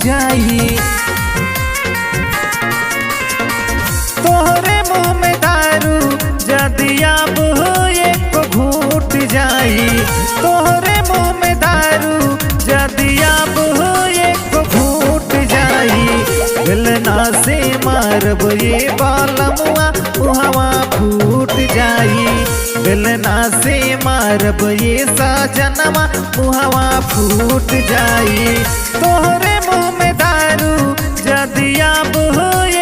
जाई। तोहरे मुँह में दारू जदि अब एक घूट जाई। तोहरे मुँह में दारू जदि अब एक घूट जाई। बेलना से मारब ये बालमुआ मुहवा फूट जाई। बेलना से मारब ये साजनवा मुहवा फूट जाई। तोहरे मुँह में दारू जदि अब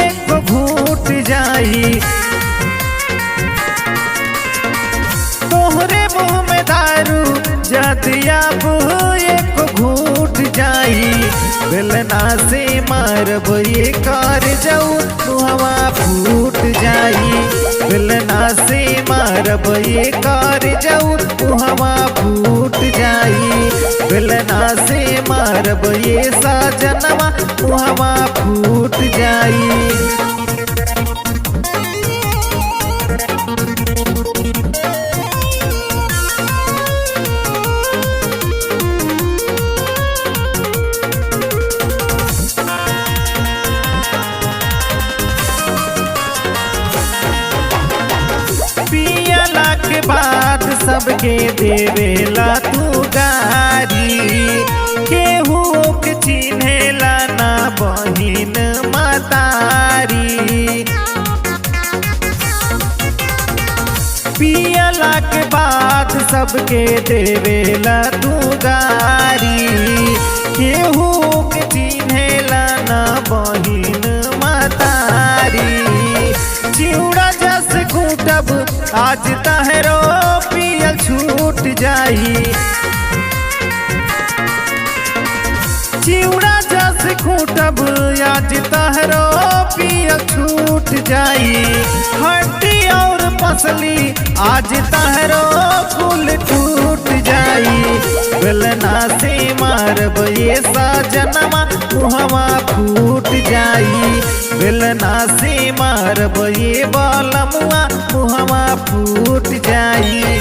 एक घूट जाई। तोहरे मुँह में दारू जदि अब एक घूट जाई। बेलना से मारब ये कार जाऊ मुहवा फूट जाई। बेलना से मारब ये कार जाऊ मुहवा फूट जाई। बेलना से मारब ये साजनवा मुहवा फूट जाई। पियला के बाद सबके देवेला तू गारी। केहू के चिन्हेला ना बहिन मतारी। पियला के बाद सबके देवेला तू गारी। केहू के चिन्हेला ना बहिन मतारी। चिउड़ा जस घूटब आज तहरो पियल छूट जाई। चिउड़ा जस घूटब आज तहरो पियल छूट जाई। हड्डी और पसली आज तहरो फूल टूट जाई। बेलना से मारब ये साजनवा मुहवा फूट जाई। बेलना से मारब ये बालमुआ मुहवा फूट जाई।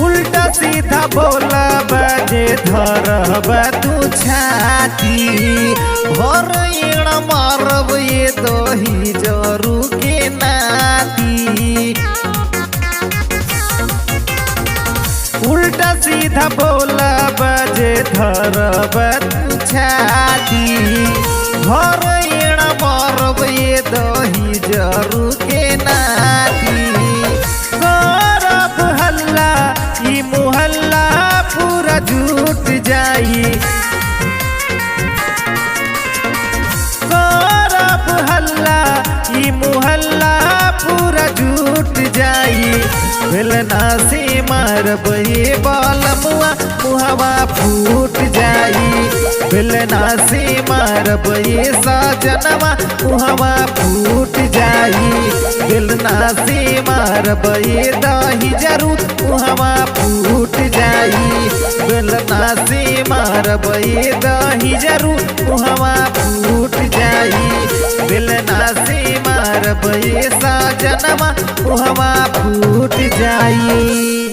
उल्टा सीधा बोला बजे धरब तू छाती। भर एड़ मारब ये दही जरू के नाती। उल्टा सीधा बोला बजे धरब तू छाती। भर एड़ मारब ये दही जरू के नाती। करब हल्ला ई मोहल्ला पूरा झूठ जाई। करब हल्ला ई मोहल्ला पूरा झूठ जाई। बेलना से मारब ये बालमुआ मुहवा फूट जाई। बेलना से मारब ये साजनवा मुहवा फूट जाई। बेलना से मारब ये दही जरूर मुहवा फूट जाई। बेलना से मारब ये दही जरूर मुहवा फूट जाई। बेलना से मारब ये साजनवा मुहवा फूट जाई।